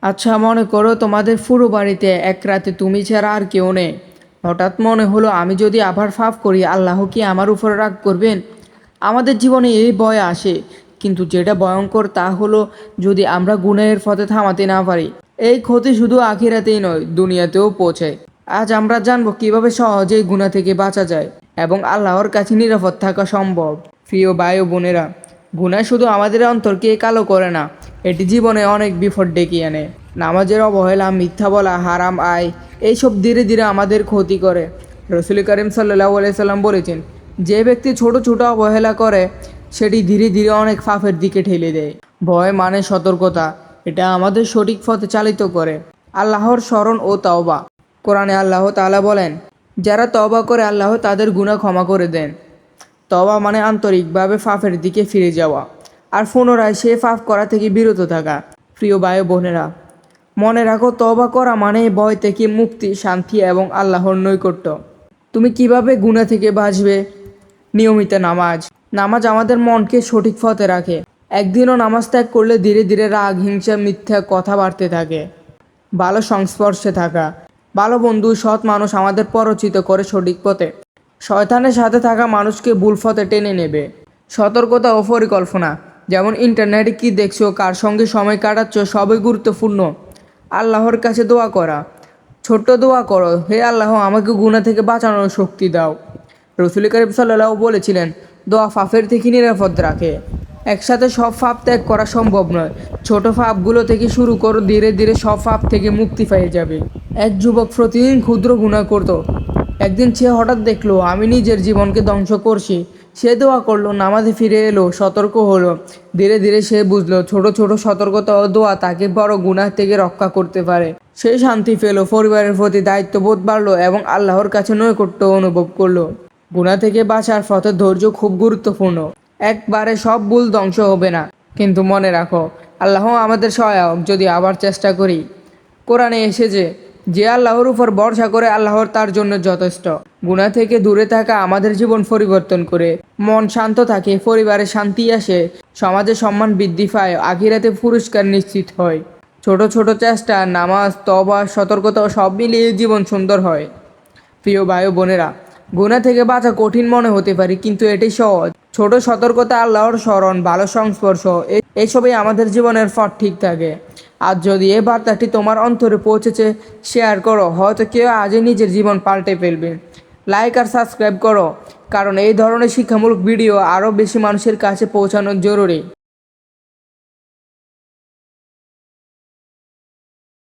আচ্ছা, মনে করো তোমাদের পুরো বাড়িতে এক রাতে তুমি ছাড়া আর কেউ নেই। হঠাৎ মনে হলো আমি যদি আবার পাপ করি আল্লাহ কি আমার উপরে রাগ করবেন? আমাদের জীবনে এই ভয় আসে, কিন্তু যেটা ভয়ঙ্কর তা হলো যদি আমরা গুনাহের পথে থামাতে না পারি। এই ক্ষতি শুধু আখিরাতেই নয়, দুনিয়াতেও পৌঁছায়। আজ আমরা জানবো কিভাবে সহজেই গুনাহ থেকে বাঁচা যায় এবং আল্লাহর কাছে নিরাপদ থাকা সম্ভব। প্রিয় ভাই ও বোনেরা, গুনাহ শুধু আমাদের অন্তরকে কালো করে না, এটি জীবনে অনেক বিপদ ডেকে আনে। নামাজের অবহেলা, মিথ্যা বলা, হারাম আয়, এইসব ধীরে ধীরে আমাদের ক্ষতি করে। রসুল করিম সাল্লাল্লাহু আলাইহি সাল্লাম বলেছেন, যে ব্যক্তি ছোট ছোট অবহেলা করে সেটি ধীরে ধীরে অনেক পাপের দিকে ঠেলে দেয়। ভয় মানে সতর্কতা, এটা আমাদের সঠিক পথে চালিত করে। আল্লাহর স্মরণ ও তওবা। কোরআনে আল্লাহ তাআলা বলেন, যারা তওবা করে আল্লাহ তাদের গুনাহ ক্ষমা করে দেন। তওবা মানে আন্তরিকভাবে পাপের দিকে ফিরে যাওয়া আর পুনরায় সে পাপ করা থেকে বিরত থাকা। প্রিয় ভাই ও বোনেরা, মনে রাখো, তওবা করা মানে ভয় থেকে মুক্তি, শান্তি এবং আল্লাহর নৈকট্য। তুমি কিভাবে গুনাহ থেকে বাঁচবে? নিয়মিত নামাজ। নামাজ আমাদের মনকে সঠিক পথে রাখে। একদিনও নামাজ ত্যাগ করলে ধীরে ধীরে রাগ, হিংসা, মিথ্যা কথা বাড়তে থাকে। ভালো সংস্পর্শে থাকা। ভালো বন্ধু, সৎ মানুষ আমাদের পরিচিত করে সঠিক পথে। শয়তানের সাথে থাকা মানুষকে ভুল পথে টেনে নেবে। সতর্কতা ও পরিকল্পনা, যেমন ইন্টারনেটে কী দেখছো, কার সঙ্গে সময় কাটাচ্ছ, সবই গুরুত্বপূর্ণ। আল্লাহর কাছে দোয়া করা। ছোট্ট দোয়া করো, হে আল্লাহ আমাকে গুনাহ থেকে বাঁচানোর শক্তি দাও। রসুল করিম সাল্লাল্লাহু বলেছিলেন, দোয়া পাপের থেকে নিরাপদ রাখে। একসাথে সব পাপ ত্যাগ করা সম্ভব নয়। ছোট পাপগুলো থেকে শুরু করো, ধীরে ধীরে সব পাপ থেকে মুক্তি পেয়ে যাবে। এক যুবক প্রতিদিন ক্ষুদ্র গুনাহ করত। একদিন সে হঠাৎ দেখলো আমি নিজের জীবনকে ধ্বংস করছি। সে দোয়া করলো, নামাজে ফিরে এলো, সতর্ক হলো। ধীরে ধীরে সে বুঝলো ছোট ছোট সতর্কতা ও দোয়া তাকে বড় গুনাহ থেকে রক্ষা করতে পারে। সে শান্তি পেল, পরিবারের প্রতি দায়িত্ববোধ বাড়লো এবং আল্লাহর কাছে নৈকট্য অনুভব করলো। গুনাহ থেকে বাঁচার পথে ধৈর্য খুব গুরুত্বপূর্ণ। একবারে সব ভুল ধ্বংস হবে না, কিন্তু মনে রাখো আল্লাহ আমাদের সহায়ক যদি আবার চেষ্টা করি। কোরআনে এসেছে, যে আল্লাহর উপর ভরসা করে আল্লাহর তার জন্য যথেষ্ট। গুনাহ থেকে দূরে থাকা আমাদের জীবন পরিবর্তন করে। মন শান্ত থাকে, পরিবারে শান্তি আসে, সমাজে সম্মান বৃদ্ধি পায়, আখিরাতে পুরস্কার নিশ্চিত হয়। ছোট ছোট চেষ্টা, নামাজ, তওবা, সতর্কতা সব মিলিয়ে জীবন সুন্দর হয়। প্রিয় ভাই ও বোনেরা, গুনাহ থেকে বাঁচা কঠিন মনে হতে পারে, কিন্তু এটি সহজ। ছোট সতর্কতা, আল্লাহর স্মরণ, ভালো সংস্পর্শ, এইসবই আমাদের জীবনের পথ ঠিক থাকে। আজ যদি এই বার্তাটি তোমার অন্তরে পৌঁছেছে, শেয়ার করো, হয়তো কেউ আজই নিজের জীবন পাল্টে ফেলবে। লাইক আর সাবস্ক্রাইব করো, কারণ এই ধরনের শিক্ষামূলক ভিডিও আরও বেশি মানুষের কাছে পৌঁছানো জরুরি।